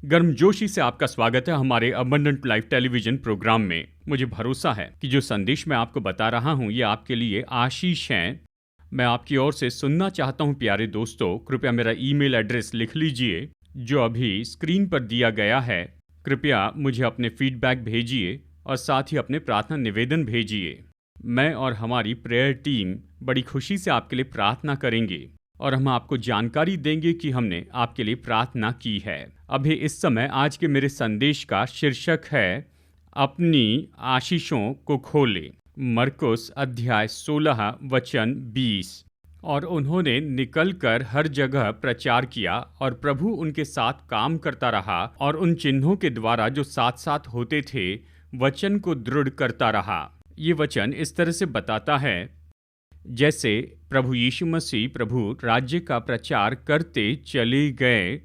गर्मजोशी से आपका स्वागत है हमारे अबंडेंट लाइफ टेलीविजन प्रोग्राम में। मुझे भरोसा है कि जो संदेश मैं आपको बता रहा हूं ये आपके लिए आशीष हैं। मैं आपकी ओर से सुनना चाहता हूं प्यारे दोस्तों। कृपया मेरा ईमेल एड्रेस लिख लीजिए जो अभी स्क्रीन पर दिया गया है। कृपया मुझे अपने फीडबैक भेजिए और साथ ही अपने प्रार्थना निवेदन भेजिए। मैं और हमारी प्रेयर टीम बड़ी खुशी से आपके लिए प्रार्थना करेंगे और हम आपको जानकारी देंगे कि हमने आपके लिए प्रार्थना की है। अभी इस समय आज के मेरे संदेश का शीर्षक है अपनी आशीषों को खोले। मरकुस अध्याय 16 वचन 20। और उन्होंने निकलकर हर जगह प्रचार किया और प्रभु उनके साथ काम करता रहा और उन चिन्हों के द्वारा जो साथ साथ होते थे वचन को दृढ़ करता रहा। ये वचन इस तरह से बताता है जैसे प्रभु यीशु मसीह प्रभु राज्य का प्रचार करते चले गए,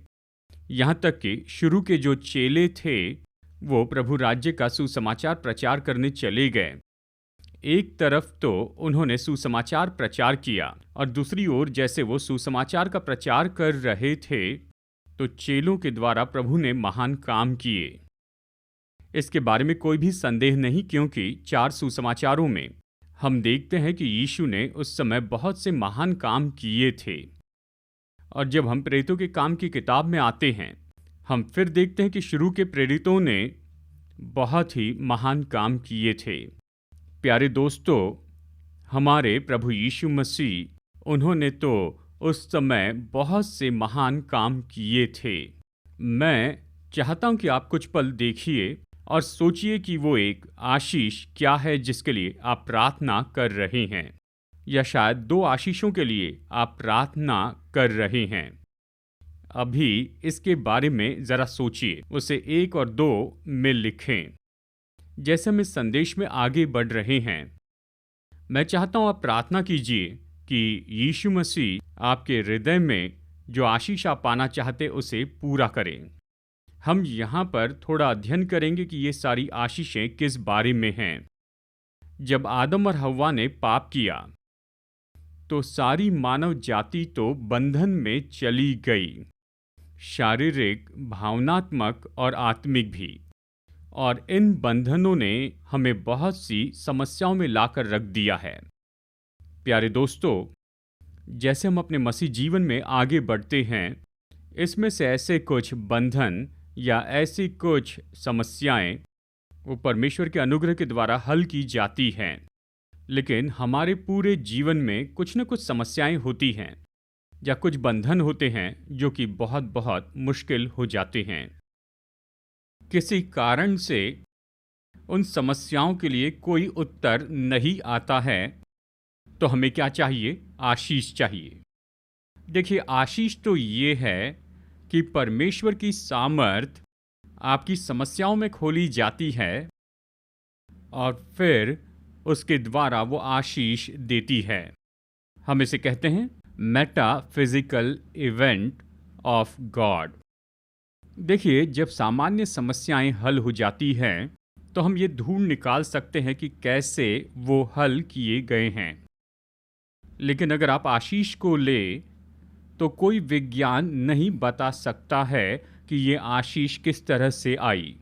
यहाँ तक कि शुरू के जो चेले थे वो प्रभु राज्य का सुसमाचार प्रचार करने चले गए। एक तरफ तो उन्होंने सुसमाचार प्रचार किया और दूसरी ओर जैसे वो सुसमाचार का प्रचार कर रहे थे तो चेलों के द्वारा प्रभु ने महान काम किए। इसके बारे में कोई भी संदेह नहीं, क्योंकि 4 सुसमाचारों में हम देखते हैं कि यीशु ने उस समय बहुत से महान काम किए थे। और जब हम प्रेरितों के काम की किताब में आते हैं हम फिर देखते हैं कि शुरू के प्रेरितों ने बहुत ही महान काम किए थे। प्यारे दोस्तों, हमारे प्रभु यीशु मसीह उन्होंने तो उस समय बहुत से महान काम किए थे। मैं चाहता हूं कि आप कुछ पल देखिए और सोचिए कि वो एक आशीष क्या है जिसके लिए आप प्रार्थना कर रहे हैं, या शायद 2 आशीषों के लिए आप प्रार्थना कर रहे हैं। अभी इसके बारे में ज़रा सोचिए, उसे 1 और 2 में लिखें। जैसे हम इस संदेश में आगे बढ़ रहे हैं मैं चाहता हूँ आप प्रार्थना कीजिए कि यीशु मसीह आपके हृदय में जो आशीष आप पाना चाहते उसे पूरा करें। हम यहाँ पर थोड़ा अध्ययन करेंगे कि ये सारी आशीषें किस बारे में हैं। जब आदम और हव्वा ने पाप किया तो सारी मानव जाति तो बंधन में चली गई, शारीरिक, भावनात्मक और आत्मिक भी। और इन बंधनों ने हमें बहुत सी समस्याओं में लाकर रख दिया है। प्यारे दोस्तों, जैसे हम अपने मसीह जीवन में आगे बढ़ते हैं इसमें से ऐसे कुछ बंधन या ऐसी कुछ समस्याएं वो परमेश्वर के अनुग्रह के द्वारा हल की जाती हैं, लेकिन हमारे पूरे जीवन में कुछ न कुछ समस्याएं होती हैं या कुछ बंधन होते हैं जो कि बहुत बहुत मुश्किल हो जाते हैं। किसी कारण से उन समस्याओं के लिए कोई उत्तर नहीं आता है तो हमें क्या चाहिए? आशीष चाहिए। देखिए, आशीष तो ये है कि परमेश्वर की सामर्थ आपकी समस्याओं में खोली जाती है और फिर उसके द्वारा वो आशीष देती है। हम इसे कहते हैं मेटाफिजिकल इवेंट ऑफ गॉड। देखिए, जब सामान्य समस्याएं हल हो जाती हैं तो हम ये ढूंढ निकाल सकते हैं कि कैसे वो हल किए गए हैं। लेकिन अगर आप आशीष को ले तो कोई विज्ञान नहीं बता सकता है कि ये आशीष किस तरह से आई।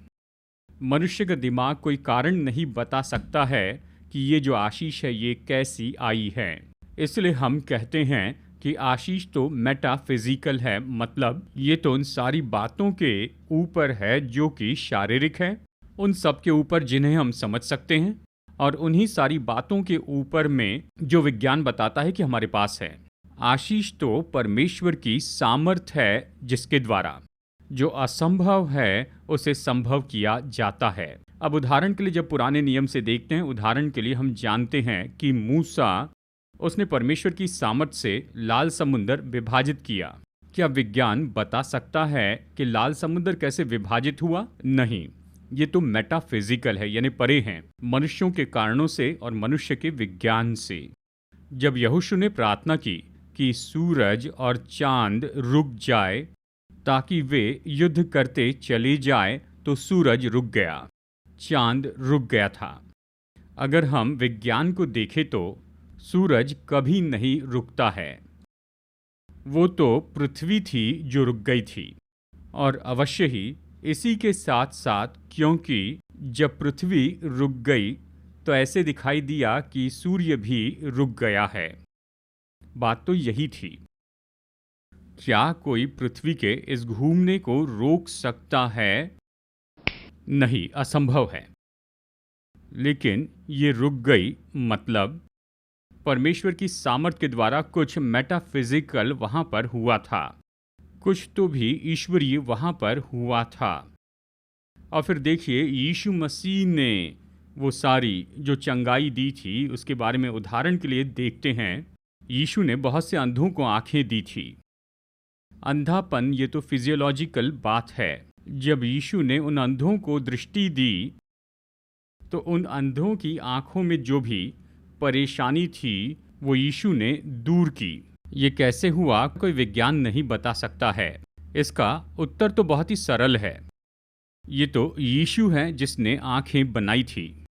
मनुष्य का दिमाग कोई कारण नहीं बता सकता है कि ये जो आशीष है ये कैसी आई है। इसलिए हम कहते हैं कि आशीष तो मेटाफिजिकल है, मतलब ये तो उन सारी बातों के ऊपर है जो कि शारीरिक है, उन सब के ऊपर जिन्हें हम समझ सकते हैं, और उन्हीं सारी बातों के ऊपर में जो विज्ञान बताता है कि हमारे पास है। आशीष तो परमेश्वर की सामर्थ है जिसके द्वारा जो असंभव है उसे संभव किया जाता है। अब उदाहरण के लिए जब पुराने नियम से देखते हैं, उदाहरण के लिए हम जानते हैं कि मूसा उसने परमेश्वर की सामर्थ से लाल समुद्र विभाजित किया। क्या विज्ञान बता सकता है कि लाल समुद्र कैसे विभाजित हुआ? नहीं, ये तो मेटाफिजिकल है, यानी परे हैं मनुष्यों के कारणों से और मनुष्य के विज्ञान से। जब यहोशू ने प्रार्थना की कि सूरज और चांद रुक जाए ताकि वे युद्ध करते चले जाए तो सूरज रुक गया, चांद रुक गया था। अगर हम विज्ञान को देखें तो सूरज कभी नहीं रुकता है, वो तो पृथ्वी थी जो रुक गई थी और अवश्य ही इसी के साथ साथ क्योंकि जब पृथ्वी रुक गई तो ऐसे दिखाई दिया कि सूर्य भी रुक गया है। बात तो यही थी। क्या कोई पृथ्वी के इस घूमने को रोक सकता है? नहीं, असंभव है। लेकिन ये रुक गई, मतलब परमेश्वर की सामर्थ के द्वारा कुछ मेटाफिजिकल वहां पर हुआ था, कुछ तो भी ईश्वरीय वहां पर हुआ था। और फिर देखिए, यीशु मसीह ने वो सारी जो चंगाई दी थी उसके बारे में उदाहरण के लिए देखते हैं। यीशु ने बहुत से अंधों को आंखें दी थी। अंधापन ये तो फिजियोलॉजिकल बात है। जब यीशु ने उन अंधों को दृष्टि दी तो उन अंधों की आंखों में जो भी परेशानी थी वो यीशु ने दूर की। ये कैसे हुआ, कोई विज्ञान नहीं बता सकता है। इसका उत्तर तो बहुत ही सरल है। ये तो यीशु है जिसने आंखें बनाई थी,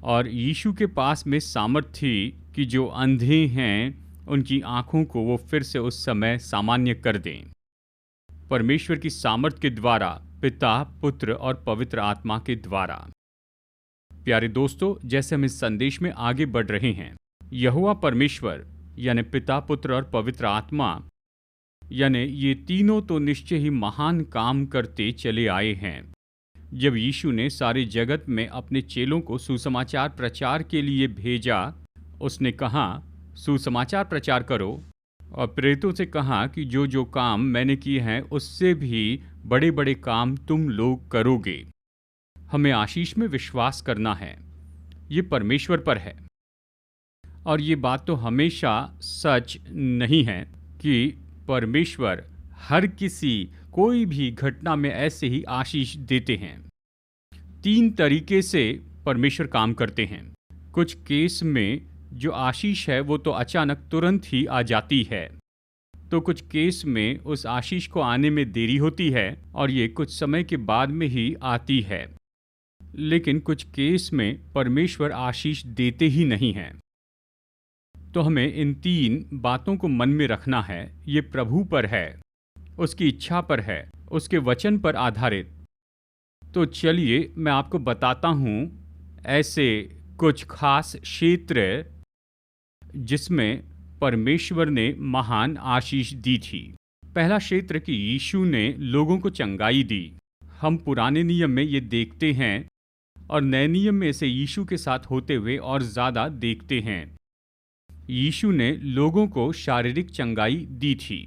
और यीशु के पास में सामर्थ थी कि जो अंधे हैं उनकी आंखों को वो फिर से उस समय सामान्य कर दें। परमेश्वर की सामर्थ के द्वारा, पिता, पुत्र और पवित्र आत्मा के द्वारा। प्यारे दोस्तों, जैसे हम इस संदेश में आगे बढ़ रहे हैं, यहोवा परमेश्वर यानी पिता, पुत्र और पवित्र आत्मा, यानी ये तीनों तो निश्चय ही महान काम करते चले आए हैं। जब यीशु ने सारे जगत में अपने चेलों को सुसमाचार प्रचार के लिए भेजा, उसने कहा सुसमाचार प्रचार करो, और प्रेरितों से कहा कि जो जो काम मैंने किए हैं उससे भी बड़े बड़े काम तुम लोग करोगे। हमें आशीष में विश्वास करना है। ये परमेश्वर पर है। और ये बात तो हमेशा सच नहीं है कि परमेश्वर हर किसी कोई भी घटना में ऐसे ही आशीष देते हैं। 3 तरीके से परमेश्वर काम करते हैं। कुछ केस में जो आशीष है वो तो अचानक तुरंत ही आ जाती है, तो कुछ केस में उस आशीष को आने में देरी होती है और ये कुछ समय के बाद में ही आती है। लेकिन कुछ केस में परमेश्वर आशीष देते ही नहीं हैं। तो हमें इन 3 बातों को मन में रखना है। ये प्रभु पर है, उसकी इच्छा पर है, उसके वचन पर आधारित। तो चलिए मैं आपको बताता हूँ ऐसे कुछ खास क्षेत्र जिसमें परमेश्वर ने महान आशीष दी थी। पहला क्षेत्र कि यीशु ने लोगों को चंगाई दी। हम पुराने नियम में ये देखते हैं और नए नियम में इसे यीशु के साथ होते हुए और ज़्यादा देखते हैं। यीशु ने लोगों को शारीरिक चंगाई दी थी।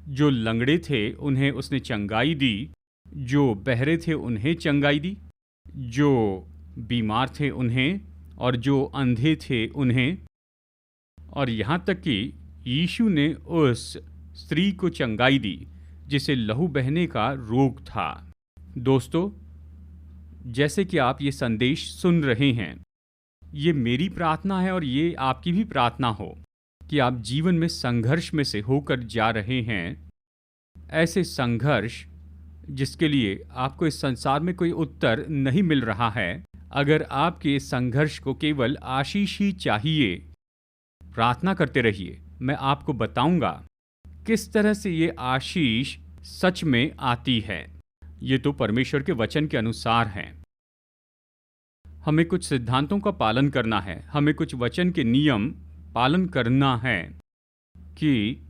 जो लंगड़े थे उन्हें उसने चंगाई दी, जो बहरे थे उन्हें चंगाई दी, जो बीमार थे उन्हें, और जो अंधे थे उन्हें। और यहाँ तक कि यीशु ने उस स्त्री को चंगाई दी जिसे लहू बहने का रोग था। दोस्तों, जैसे कि आप ये संदेश सुन रहे हैं, ये मेरी प्रार्थना है और ये आपकी भी प्रार्थना हो कि आप जीवन में संघर्ष में से होकर जा रहे हैं। ऐसे संघर्ष जिसके लिए आपको इस संसार में कोई उत्तर नहीं मिल रहा है। अगर आपके इस संघर्ष को केवल आशीष ही चाहिए, प्रार्थना करते रहिए। मैं आपको बताऊंगा किस तरह से ये आशीष सच में आती है। ये तो परमेश्वर के वचन के अनुसार है। हमें कुछ सिद्धांतों का पालन करना है, हमें कुछ वचन के नियम पालन करना है कि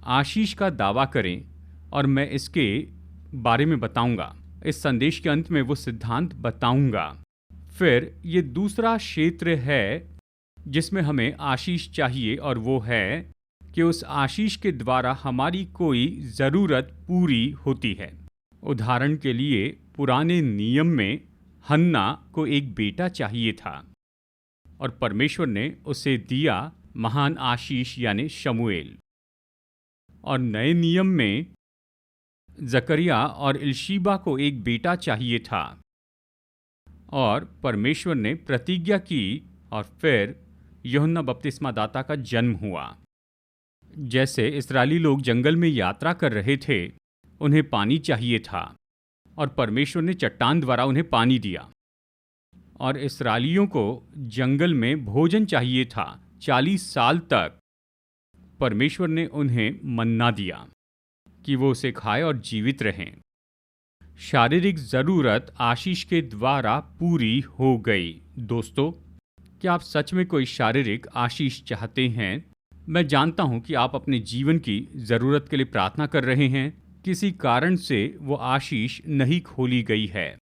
आशीष का दावा करें, और मैं इसके बारे में बताऊंगा। इस संदेश के अंत में वो सिद्धांत बताऊंगा। फिर ये दूसरा क्षेत्र है जिसमें हमें आशीष चाहिए, और वो है कि उस आशीष के द्वारा हमारी कोई ज़रूरत पूरी होती है। उदाहरण के लिए, पुराने नियम में हन्ना को एक बेटा चाहिए था और परमेश्वर ने उसे दिया महान आशीष यानी शमूएल। और नए नियम में जकरिया और इल्शीबा को एक बेटा चाहिए था और परमेश्वर ने प्रतिज्ञा की, और फिर यूहन्ना बपतिस्मा दाता का जन्म हुआ। जैसे इस्राएली लोग जंगल में यात्रा कर रहे थे, उन्हें पानी चाहिए था और परमेश्वर ने चट्टान द्वारा उन्हें पानी दिया। और इस्राएलियों को जंगल में भोजन चाहिए था। 40 साल तक परमेश्वर ने उन्हें मन्ना दिया कि वो उसे खाए और जीवित रहें। शारीरिक ज़रूरत आशीष के द्वारा पूरी हो गई। दोस्तों, क्या आप सच में कोई शारीरिक आशीष चाहते हैं? मैं जानता हूं कि आप अपने जीवन की ज़रूरत के लिए प्रार्थना कर रहे हैं। किसी कारण से वो आशीष नहीं खोली गई है,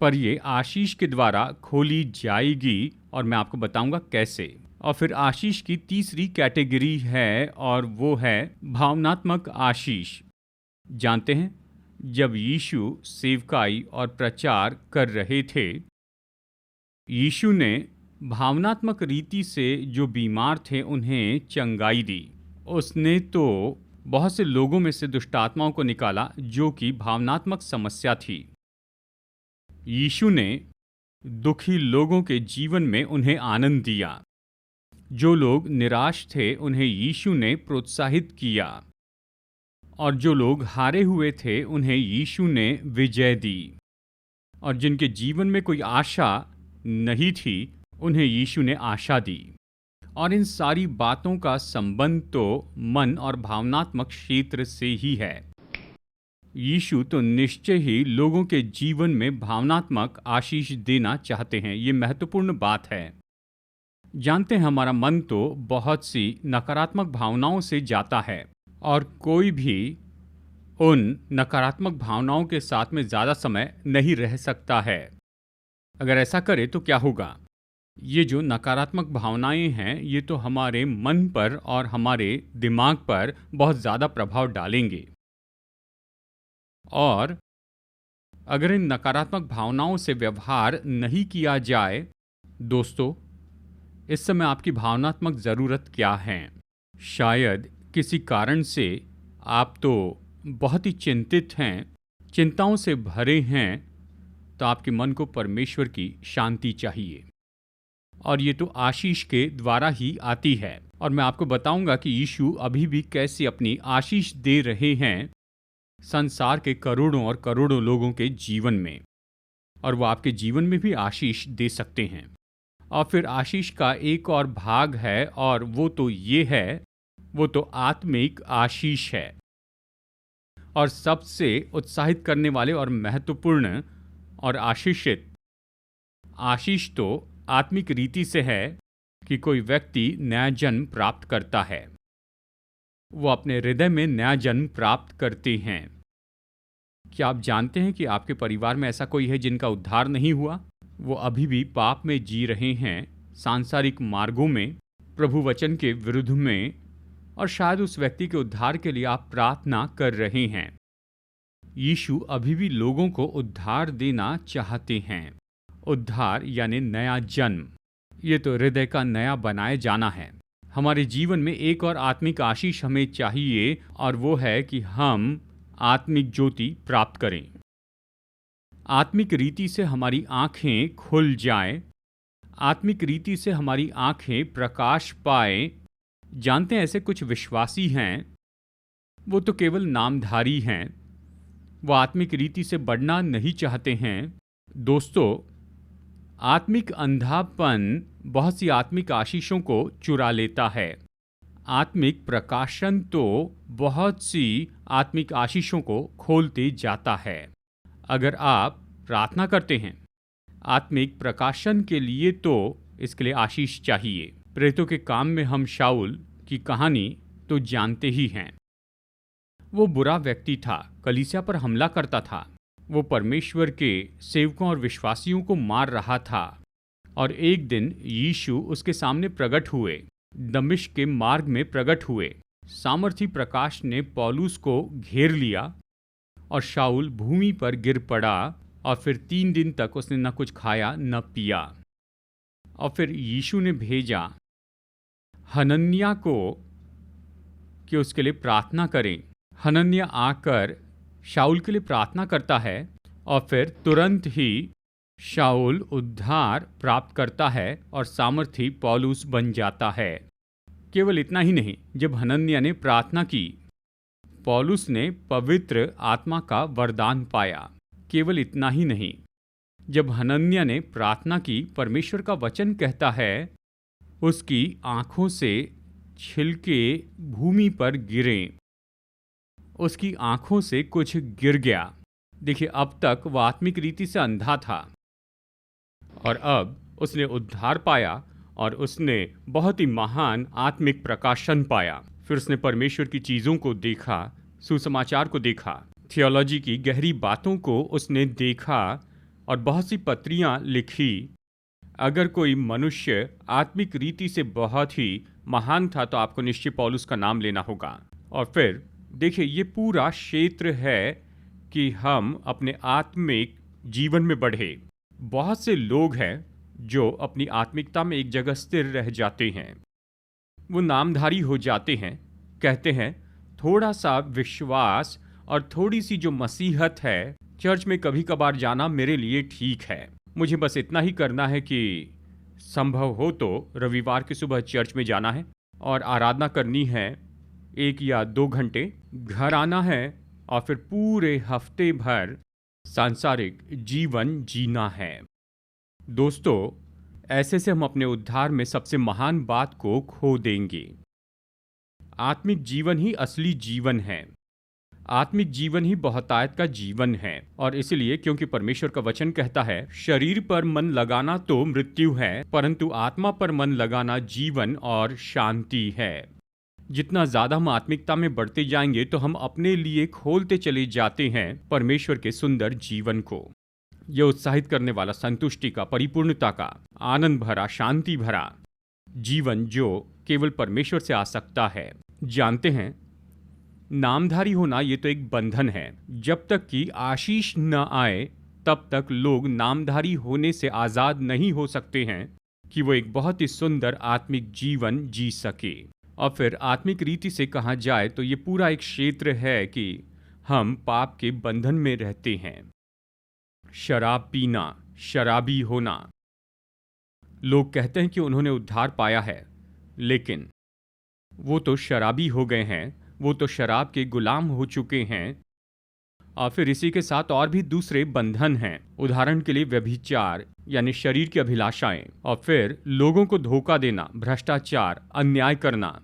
पर ये आशीष के द्वारा खोली जाएगी और मैं आपको बताऊंगा कैसे। और फिर आशीष की तीसरी कैटेगरी है और वो है भावनात्मक आशीष। जानते हैं, जब यीशु सेवकाई और प्रचार कर रहे थे, यीशु ने भावनात्मक रीति से जो बीमार थे उन्हें चंगाई दी। उसने तो बहुत से लोगों में से दुष्टात्माओं को निकाला जो कि भावनात्मक समस्या थी। यीशु ने दुखी लोगों के जीवन में उन्हें आनंद दिया। जो लोग निराश थे उन्हें यीशु ने प्रोत्साहित किया, और जो लोग हारे हुए थे उन्हें यीशु ने विजय दी। और जिनके जीवन में कोई आशा नहीं थी उन्हें यीशु ने आशा दी। और इन सारी बातों का संबंध तो मन और भावनात्मक क्षेत्र से ही है। यीशु तो निश्चय ही लोगों के जीवन में भावनात्मक आशीष देना चाहते हैं। ये महत्वपूर्ण बात है। जानते हैं, हमारा मन तो बहुत सी नकारात्मक भावनाओं से जाता है और कोई भी उन नकारात्मक भावनाओं के साथ में ज़्यादा समय नहीं रह सकता है। अगर ऐसा करे तो क्या होगा? ये जो नकारात्मक भावनाएं हैं ये तो हमारे मन पर और हमारे दिमाग पर बहुत ज़्यादा प्रभाव डालेंगे। और अगर इन नकारात्मक भावनाओं से व्यवहार नहीं किया जाए, दोस्तों, इस समय आपकी भावनात्मक ज़रूरत क्या है? शायद किसी कारण से आप तो बहुत ही चिंतित हैं, चिंताओं से भरे हैं, तो आपके मन को परमेश्वर की शांति चाहिए। और ये तो आशीष के द्वारा ही आती है। और मैं आपको बताऊंगा कि यीशु अभी भी कैसे अपनी आशीष दे रहे हैं संसार के करोड़ों और करोड़ों लोगों के जीवन में। और वो आपके जीवन में भी आशीष दे सकते हैं। और फिर आशीष का एक और भाग है और वो तो ये है, वो तो आत्मिक आशीष है। और सबसे उत्साहित करने वाले और महत्वपूर्ण और आशीषित आशीष तो आत्मिक रीति से है कि कोई व्यक्ति नया जन्म प्राप्त करता है। वो अपने हृदय में नया जन्म प्राप्त करते हैं। क्या आप जानते हैं कि आपके परिवार में ऐसा कोई है जिनका उद्धार नहीं हुआ? वो अभी भी पाप में जी रहे हैं, सांसारिक मार्गों में, प्रभु वचन के विरुद्ध में, और शायद उस व्यक्ति के उद्धार के लिए आप प्रार्थना कर रहे हैं। यीशु अभी भी लोगों को उद्धार देना चाहते हैं। उद्धार यानी नया जन्म, ये तो हृदय का नया बनाए जाना है। हमारे जीवन में एक और आत्मिक आशीष हमें चाहिए और वो है कि हम आत्मिक ज्योति प्राप्त करें। आत्मिक रीति से हमारी आंखें खुल जाएं, आत्मिक रीति से हमारी आंखें प्रकाश पाएं। जानते हैं, ऐसे कुछ विश्वासी हैं, वो तो केवल नामधारी हैं, वो आत्मिक रीति से बढ़ना नहीं चाहते हैं। दोस्तों, आत्मिक अंधापन बहुत सी आत्मिक आशीषों को चुरा लेता है। आत्मिक प्रकाशन तो बहुत सी आत्मिक आशीषों को खोलते जाता है। अगर आप प्रार्थना करते हैं आत्मिक प्रकाशन के लिए, तो इसके लिए आशीष चाहिए। प्रेरितों के काम में हम शाऊल की कहानी तो जानते ही हैं। वो बुरा व्यक्ति था, कलीसिया पर हमला करता था, वो परमेश्वर के सेवकों और विश्वासियों को मार रहा था। और एक दिन यीशु उसके सामने प्रकट हुए, दमिश्क के मार्ग में प्रकट हुए। सामर्थी प्रकाश ने पौलुस को घेर लिया और शाऊल भूमि पर गिर पड़ा और फिर 3 दिन तक उसने न कुछ खाया न पिया। और फिर यीशु ने भेजा हनन्याह को कि उसके लिए प्रार्थना करें। हनन्याह आकर शाऊल के लिए प्रार्थना करता है और फिर तुरंत ही शाऊल उद्धार प्राप्त करता है और सामर्थी पौलुस बन जाता है। केवल इतना ही नहीं, जब हनन्याह ने प्रार्थना की, पौलुस ने पवित्र आत्मा का वरदान पाया। केवल इतना ही नहीं, जब हनन्याह ने प्रार्थना की, परमेश्वर का वचन कहता है उसकी आंखों से छिलके भूमि पर गिरे। उसकी आंखों से कुछ गिर गया देखिए, अब तक वह आत्मिक रीति से अंधा था और अब उसने उद्धार पाया और उसने बहुत ही महान आत्मिक प्रकाशन पाया। फिर उसने परमेश्वर की चीज़ों को देखा, सुसमाचार को देखा, थियोलॉजी की गहरी बातों को उसने देखा और बहुत सी पत्रियां लिखी। अगर कोई मनुष्य आत्मिक रीति से बहुत ही महान था तो आपको निश्चय पौलुस का नाम लेना होगा। और फिर देखिए, ये पूरा क्षेत्र है कि हम अपने आत्मिक जीवन में बढ़े। बहुत से लोग हैं जो अपनी आत्मिकता में एक जगह स्थिर रह जाते हैं, वो नामधारी हो जाते हैं, कहते हैं थोड़ा सा विश्वास और थोड़ी सी जो मसीहत है, चर्च में कभी कभार जाना मेरे लिए ठीक है, मुझे बस इतना ही करना है कि संभव हो तो रविवार की सुबह चर्च में जाना है और आराधना करनी है 1 या 2 घंटे, घर आना है और फिर पूरे हफ्ते भर सांसारिक जीवन जीना है। दोस्तों, ऐसे से हम अपने उद्धार में सबसे महान बात को खो देंगे। आत्मिक जीवन ही असली जीवन है। आत्मिक जीवन ही बहुतायत का जीवन है। और इसलिए क्योंकि परमेश्वर का वचन कहता है, शरीर पर मन लगाना तो मृत्यु है, परंतु आत्मा पर मन लगाना जीवन और शांति है। जितना ज्यादा हम आत्मिकता में बढ़ते जाएंगे तो हम अपने लिए खोलते चले जाते हैं परमेश्वर के सुंदर जीवन को। यह उत्साहित करने वाला, संतुष्टि का, परिपूर्णता का, आनंद भरा, शांति भरा जीवन जो केवल परमेश्वर से आ सकता है। जानते हैं, नामधारी होना ये तो एक बंधन है। जब तक कि आशीष न आए तब तक लोग नामधारी होने से आजाद नहीं हो सकते हैं कि वो एक बहुत ही सुंदर आत्मिक जीवन जी सके। और फिर आत्मिक रीति से कहा जाए तो ये पूरा एक क्षेत्र है कि हम पाप के बंधन में रहते हैं। शराब पीना, शराबी होना। लोग कहते हैं कि उन्होंने उद्धार पाया है, लेकिन वो तो शराबी हो गए हैं, वो तो शराब के गुलाम हो चुके हैं। और फिर इसी के साथ और भी दूसरे बंधन हैं। उदाहरण के लिए व्यभिचार यानी शरीर की अभिलाषाएं, और फिर लोगों को धोखा देना, भ्रष्टाचार, अन्याय करना,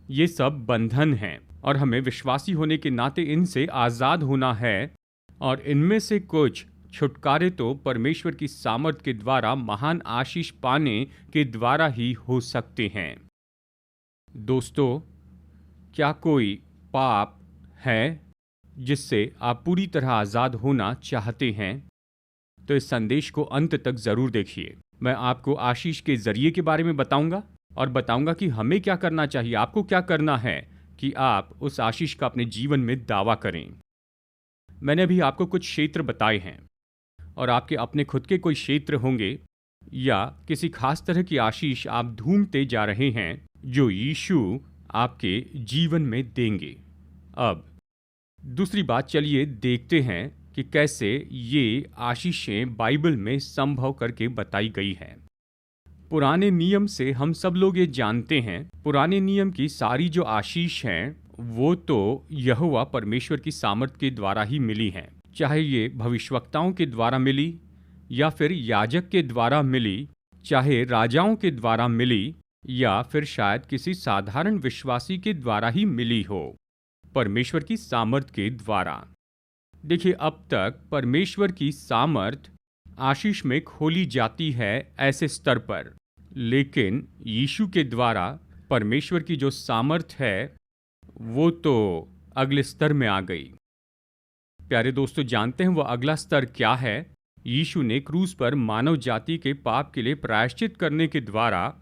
ये सब बंधन हैं और हमें विश्वासी होने के नाते इनसे आजाद होना है। और इनमें से कुछ छुटकारे तो परमेश्वर की सामर्थ के द्वारा, महान आशीष पाने के द्वारा ही हो सकते हैं। दोस्तों, क्या कोई पाप है जिससे आप पूरी तरह आजाद होना चाहते हैं? तो इस संदेश को अंत तक जरूर देखिए। मैं आपको आशीष के जरिए के बारे में बताऊंगा और बताऊंगा कि हमें क्या करना चाहिए, आपको क्या करना है कि आप उस आशीष का अपने जीवन में दावा करें। मैंने अभी आपको कुछ क्षेत्र बताए हैं और आपके अपने खुद के कोई क्षेत्र होंगे या किसी खास तरह की आशीष आप ढूंढते जा रहे हैं जो यीशु आपके जीवन में देंगे। अब दूसरी बात, चलिए देखते हैं कि कैसे ये आशीषें बाइबल में संभव करके बताई गई है। पुराने नियम से हम सब लोग ये जानते हैं, पुराने नियम की सारी जो आशीष हैं वो तो यहोवा परमेश्वर की सामर्थ के द्वारा ही मिली हैं। चाहे ये भविष्यवक्ताओं के द्वारा मिली या फिर याजक के द्वारा मिली, चाहे राजाओं के द्वारा मिली या फिर शायद किसी साधारण विश्वासी के द्वारा ही मिली हो, परमेश्वर की सामर्थ के द्वारा। देखिए, अब तक परमेश्वर की सामर्थ आशीष में खोली जाती है ऐसे स्तर पर, लेकिन यीशु के द्वारा परमेश्वर की जो सामर्थ है वो तो अगले स्तर में आ गई। प्यारे दोस्तों, जानते हैं वो अगला स्तर क्या है? यीशु ने क्रूस पर मानव जाति के पाप के लिए प्रायश्चित करने के द्वारा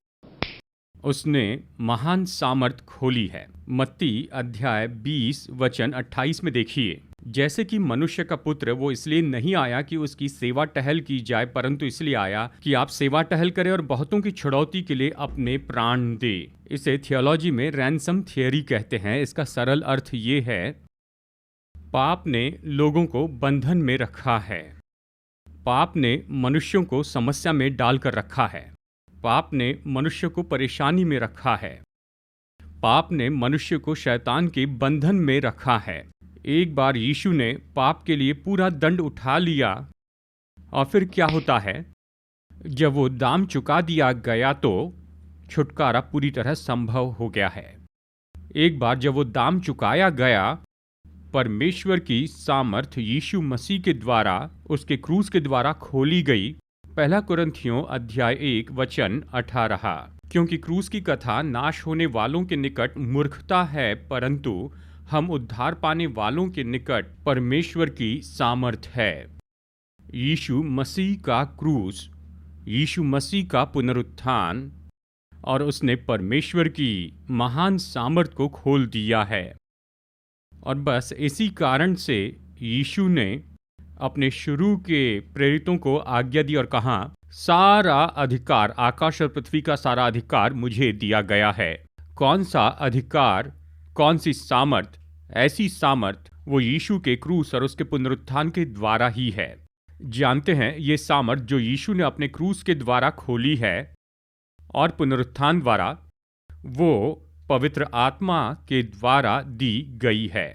उसने महान सामर्थ खोली है। मत्ती अध्याय 20 वचन 28 में देखिए, जैसे कि मनुष्य का पुत्र वो इसलिए नहीं आया कि उसकी सेवा टहल की जाए, परंतु इसलिए आया कि आप सेवा टहल करें और बहुतों की छुड़ौती के लिए अपने प्राण दे। इसे थियोलॉजी में रैंसम थियरी कहते हैं। इसका सरल अर्थ ये है, पाप ने लोगों को बंधन में रखा है, पाप ने मनुष्यों को समस्या में डालकर रखा है, पाप ने मनुष्य को परेशानी में रखा है, पाप ने मनुष्य को शैतान के बंधन में रखा है। एक बार यीशु ने पाप के लिए पूरा दंड उठा लिया और फिर क्या होता है, जब वो दाम चुका दिया गया तो छुटकारा पूरी तरह संभव हो गया है। एक बार जब वो दाम चुकाया गया परमेश्वर की सामर्थ यीशु मसीह के द्वारा, उसके क्रूस के द्वारा खोली गई। पहला कुरिन्थियों अध्याय 1 वचन 18। क्योंकि क्रूस की कथा नाश होने वालों के निकट मूर्खता है, परंतु हम उद्धार पाने वालों के निकट परमेश्वर की सामर्थ है। यीशु मसीह का क्रूस, यीशु मसीह का पुनरुत्थान, और उसने परमेश्वर की महान सामर्थ को खोल दिया है। और बस इसी कारण से यीशु ने अपने शुरू के प्रेरितों को आज्ञा दी और कहा, सारा अधिकार, आकाश और पृथ्वी का सारा अधिकार मुझे दिया गया है। कौन सा अधिकार, कौन सी सामर्थ? ऐसी सामर्थ वो यीशु के क्रूस और उसके पुनरुत्थान के द्वारा ही है। जानते हैं, ये सामर्थ जो यीशु ने अपने क्रूस के द्वारा खोली है और पुनरुत्थान द्वारा, वो पवित्र आत्मा के द्वारा दी गई है।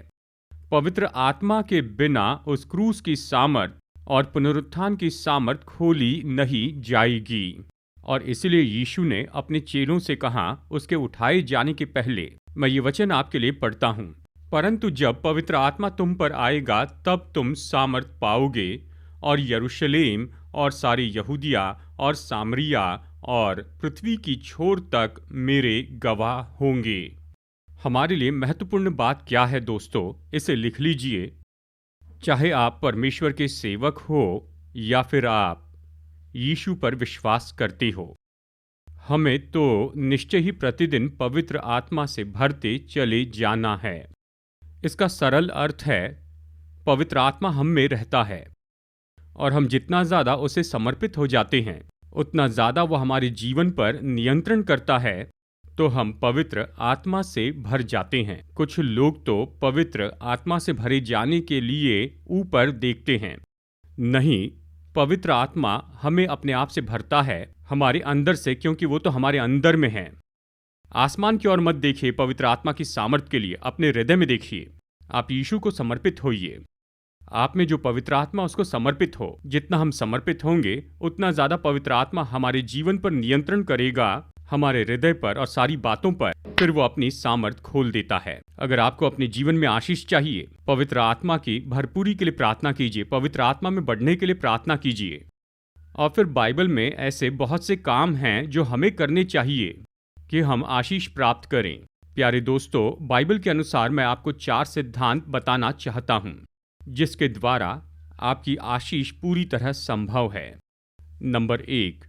पवित्र आत्मा के बिना उस क्रूस की सामर्थ और पुनरुत्थान की सामर्थ खोली नहीं जाएगी। और इसलिए यीशु ने अपने चेलों से कहा, उसके उठाए जाने के पहले, मैं ये वचन आपके लिए पढ़ता हूँ, परंतु जब पवित्र आत्मा तुम पर आएगा तब तुम सामर्थ पाओगे और यरूशलेम और सारी यहूदिया और सामरिया और पृथ्वी की छोर तक मेरे गवाह होंगे। हमारे लिए महत्वपूर्ण बात क्या है दोस्तों, इसे लिख लीजिए। चाहे आप परमेश्वर के सेवक हो या फिर आप यीशु पर विश्वास करते हो, हमें तो निश्चय ही प्रतिदिन पवित्र आत्मा से भरते चले जाना है। इसका सरल अर्थ है, पवित्र आत्मा हम में रहता है और हम जितना ज़्यादा उसे समर्पित हो जाते हैं, उतना ज़्यादा वो हमारे जीवन पर नियंत्रण करता है, तो हम पवित्र आत्मा से भर जाते हैं। कुछ लोग तो पवित्र आत्मा से भरे जाने के लिए ऊपर देखते हैं। नहीं, पवित्र आत्मा हमें अपने आप से भरता है, हमारे अंदर से, क्योंकि वो तो हमारे अंदर में है। आसमान की ओर मत देखिए पवित्र आत्मा की सामर्थ के लिए, अपने हृदय में देखिए। आप यीशु को समर्पित होइए। आप में जो पवित्र आत्मा, उसको समर्पित हो। जितना हम समर्पित होंगे, उतना ज़्यादा पवित्र आत्मा हमारे जीवन पर नियंत्रण करेगा, हमारे हृदय पर और सारी बातों पर। फिर वो अपनी सामर्थ खोल देता है। अगर आपको अपने जीवन में आशीष चाहिए, पवित्र आत्मा की भरपूरी के लिए प्रार्थना कीजिए, पवित्र आत्मा में बढ़ने के लिए प्रार्थना कीजिए। और फिर बाइबल में ऐसे बहुत से काम हैं जो हमें करने चाहिए कि हम आशीष प्राप्त करें। प्यारे दोस्तों, बाइबल के अनुसार मैं आपको 4 सिद्धांत बताना चाहता हूँ, जिसके द्वारा आपकी आशीष पूरी तरह संभव है। नंबर 1,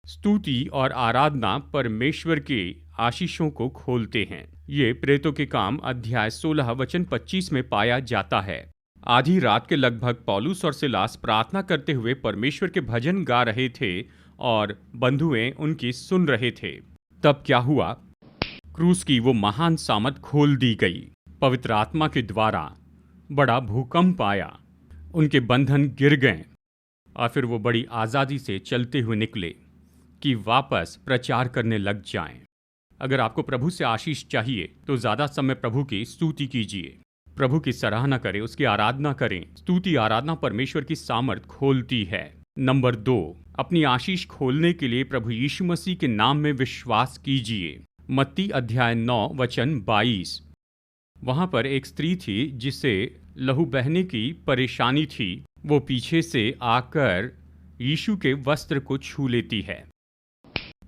स्तुति और आराधना परमेश्वर के आशीषों को खोलते हैं। ये प्रेरितों के काम अध्याय 16 वचन 25 में पाया जाता है। आधी रात के लगभग पौलुस और सिलास प्रार्थना करते हुए परमेश्वर के भजन गा रहे थे और बंधुएं उनकी सुन रहे थे। तब क्या हुआ? क्रूस की वो महान सामर्थ खोल दी गई। पवित्र आत्मा के द्वारा बड़ा भूकंप आया, उनके बंधन गिर गए और फिर वो बड़ी आज़ादी से चलते हुए निकले कि वापस प्रचार करने लग जाएं। अगर आपको प्रभु से आशीष चाहिए तो ज़्यादा समय प्रभु की स्तुति कीजिए, प्रभु की सराहना करें, उसकी आराधना करें। स्तुति आराधना परमेश्वर की सामर्थ खोलती है। नंबर 2, अपनी आशीष खोलने के लिए प्रभु यीशु मसीह के नाम में विश्वास कीजिए। मत्ती अध्याय 9 वचन 22। वहाँ पर एक स्त्री थी जिसे लहू बहने की परेशानी थी। वो पीछे से आकर यीशु के वस्त्र को छू लेती है,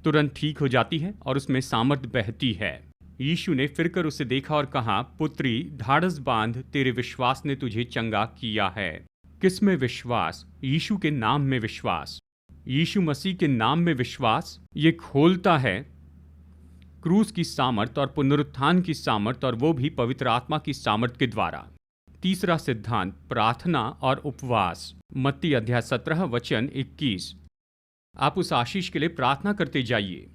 तुरंत ठीक हो जाती है और उसमें सामर्थ बहती है। यीशु ने फिरकर उसे देखा और कहा, पुत्री, ढाढ़स बांध, तेरे विश्वास ने तुझे चंगा किया है। किस में विश्वास? यीशु के नाम में विश्वास। यीशु मसीह के नाम में विश्वास ये खोलता है क्रूस की सामर्थ और पुनरुत्थान की सामर्थ, और वो भी पवित्र आत्मा की सामर्थ के द्वारा। तीसरा सिद्धांत, प्रार्थना और उपवास। मत्ती अध्याय 17 वचन 21। आप उस आशीष के लिए प्रार्थना करते जाइए,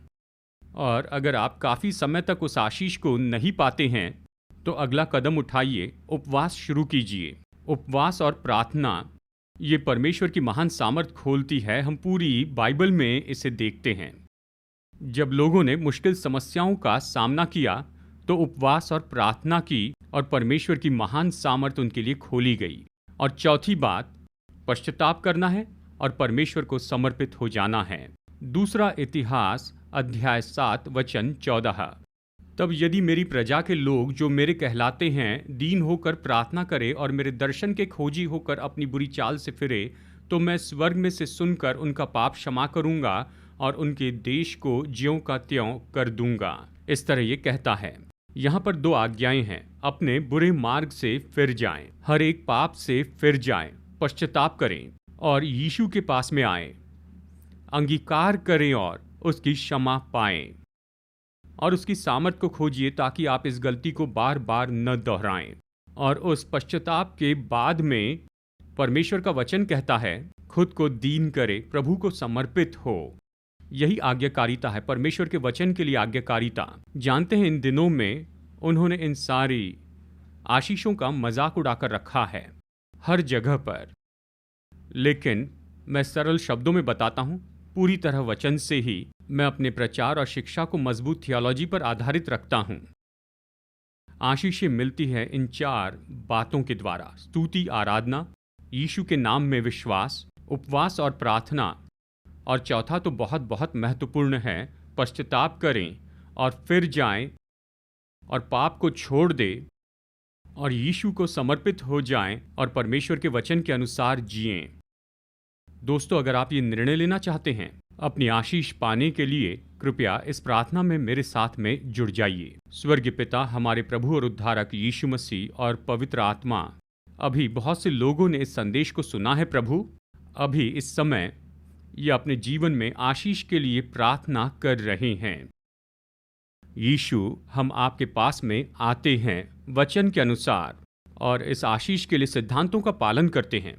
और अगर आप काफ़ी समय तक उस आशीष को नहीं पाते हैं तो अगला कदम उठाइए, उपवास शुरू कीजिए। उपवास और प्रार्थना ये परमेश्वर की महान सामर्थ खोलती है। हम पूरी बाइबल में इसे देखते हैं। जब लोगों ने मुश्किल समस्याओं का सामना किया तो उपवास और प्रार्थना की और परमेश्वर की महान सामर्थ उनके लिए खोली गई। और चौथी बात, पश्चाताप करना है और परमेश्वर को समर्पित हो जाना है। दूसरा इतिहास अध्याय 7 वचन 14। तब यदि मेरी प्रजा के लोग जो मेरे कहलाते हैं दीन होकर प्रार्थना करे और मेरे दर्शन के खोजी होकर अपनी बुरी चाल से फिरे, तो मैं स्वर्ग में से सुनकर उनका पाप क्षमा करूंगा और उनके देश को ज्यों का त्यों कर दूंगा। इस तरह ये कहता है। यहाँ पर 2 आज्ञाएं हैं। अपने बुरे मार्ग से फिर जाएं, हर एक पाप से फिर जाएं, पश्चाताप करें और यीशु के पास में आएं, अंगीकार करें और उसकी क्षमा पाएं और उसकी सामर्थ को खोजिए ताकि आप इस गलती को बार बार न दोहराएं। और उस पश्चाताप के बाद में परमेश्वर का वचन कहता है खुद को दीन करे, प्रभु को समर्पित हो। यही आज्ञाकारिता है, परमेश्वर के वचन के लिए आज्ञाकारिता। जानते हैं इन दिनों में उन्होंने इन सारी आशीषों का मजाक उड़ाकर रखा है हर जगह पर, लेकिन मैं सरल शब्दों में बताता हूं, पूरी तरह वचन से ही मैं अपने प्रचार और शिक्षा को मजबूत थियोलॉजी पर आधारित रखता हूं। आशीषें मिलती है इन 4 बातों के द्वारा: स्तुति, आराधना, यीशु के नाम में विश्वास, उपवास और प्रार्थना, और चौथा तो बहुत बहुत महत्वपूर्ण है, पश्चाताप करें और फिर जाएं और पाप को छोड़ दें और यीशु को समर्पित हो जाएं और परमेश्वर के वचन के अनुसार जिएं। दोस्तों, अगर आप ये निर्णय लेना चाहते हैं अपनी आशीष पाने के लिए, कृपया इस प्रार्थना में मेरे साथ में जुड़ जाइए। स्वर्गीय पिता, हमारे प्रभु और उद्धारक यीशु मसीह और पवित्र आत्मा, अभी बहुत से लोगों ने इस संदेश को सुना है प्रभु। अभी इस समय ये अपने जीवन में आशीष के लिए प्रार्थना कर रहे हैं। यीशु, हम आपके पास में आते हैं वचन के अनुसार और इस आशीष के लिए सिद्धांतों का पालन करते हैं।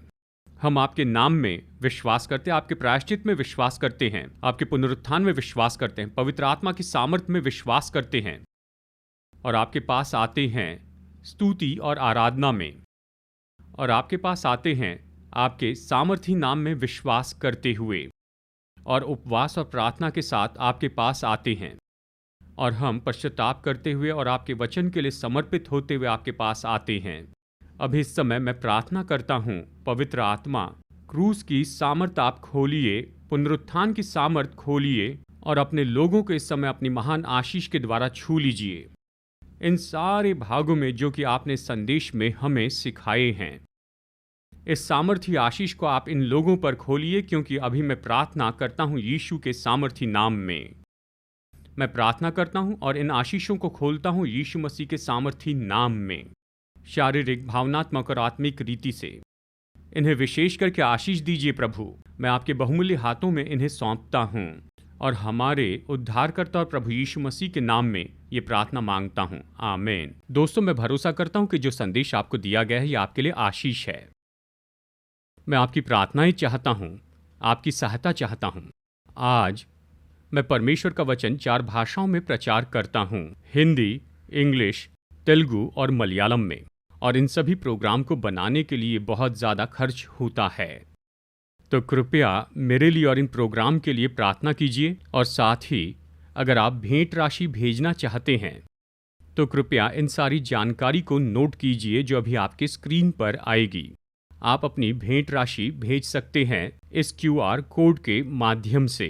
हम आपके नाम में विश्वास करते हैं, आपके प्रायश्चित में विश्वास करते हैं, आपके पुनरुत्थान में विश्वास करते हैं, पवित्र आत्मा की सामर्थ्य में विश्वास करते हैं और आपके पास आते हैं स्तुति और आराधना में, और आपके पास आते हैं आपके सामर्थी नाम में विश्वास करते हुए, और उपवास और प्रार्थना के साथ आपके पास आते हैं और हम पश्चाताप करते हुए और आपके वचन के लिए समर्पित होते हुए आपके पास आते हैं। अभी इस समय मैं प्रार्थना करता हूँ, पवित्र आत्मा, क्रूस की सामर्थ आप खोलिए, पुनरुत्थान की सामर्थ खोलिए और अपने लोगों को इस समय अपनी महान आशीष के द्वारा छू लीजिए इन सारे भागों में जो कि आपने संदेश में हमें सिखाए हैं। इस सामर्थी आशीष को आप इन लोगों पर खोलिए, क्योंकि अभी मैं प्रार्थना करता हूँ यीशु के सामर्थी नाम में। मैं प्रार्थना करता हूँ और इन आशीषों को खोलता हूँ यीशु मसीह के सामर्थी नाम में। शारीरिक, भावनात्मक और आत्मिक रीति से इन्हें विशेष करके आशीष दीजिए प्रभु। मैं आपके बहुमूल्य हाथों में इन्हें सौंपता हूँ और हमारे उद्धारकर्ता और प्रभु यीशु मसीह के नाम में ये प्रार्थना मांगता हूँ, आमीन। दोस्तों, मैं भरोसा करता हूँ कि जो संदेश आपको दिया गया है ये आपके लिए आशीष है। मैं आपकी प्रार्थनाएं चाहता हूँ, आपकी सहायता चाहता हूँ। आज मैं परमेश्वर का वचन 4 भाषाओं में प्रचार करता हूँ, हिंदी, इंग्लिश, तेलुगु और मलयालम में, और इन सभी प्रोग्राम को बनाने के लिए बहुत ज़्यादा खर्च होता है। तो कृपया मेरे लिए और इन प्रोग्राम के लिए प्रार्थना कीजिए, और साथ ही अगर आप भेंट राशि भेजना चाहते हैं तो कृपया इन सारी जानकारी को नोट कीजिए जो अभी आपके स्क्रीन पर आएगी। आप अपनी भेंट राशि भेज सकते हैं इस QR कोड के माध्यम से।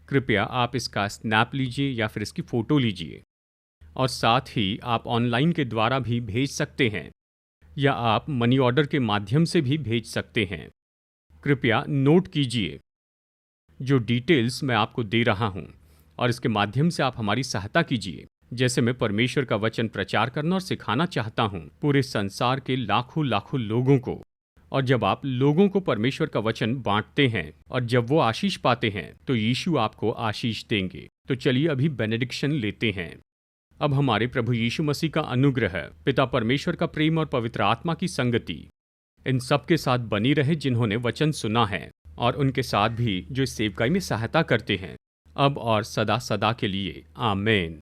कृपया आप इसका स्नैप लीजिए या फिर इसकी फ़ोटो लीजिए, और साथ ही आप ऑनलाइन के द्वारा भी भेज सकते हैं या आप मनी ऑर्डर के माध्यम से भी भेज सकते हैं। कृपया नोट कीजिए जो डिटेल्स मैं आपको दे रहा हूं, और इसके माध्यम से आप हमारी सहायता कीजिए। जैसे मैं परमेश्वर का वचन प्रचार करना और सिखाना चाहता हूं पूरे संसार के लाखों लाखों लोगों को, और जब आप लोगों को परमेश्वर का वचन बांटते हैं और जब वो आशीष पाते हैं तो यीशु आपको आशीष देंगे। तो चलिए अभी बेनेडिक्शन लेते हैं। अब हमारे प्रभु यीशु मसीह का अनुग्रह, पिता परमेश्वर का प्रेम और पवित्र आत्मा की संगति इन सब के साथ बनी रहे जिन्होंने वचन सुना है, और उनके साथ भी जो इस सेवकाई में सहायता करते हैं, अब और सदा सदा के लिए, आमीन।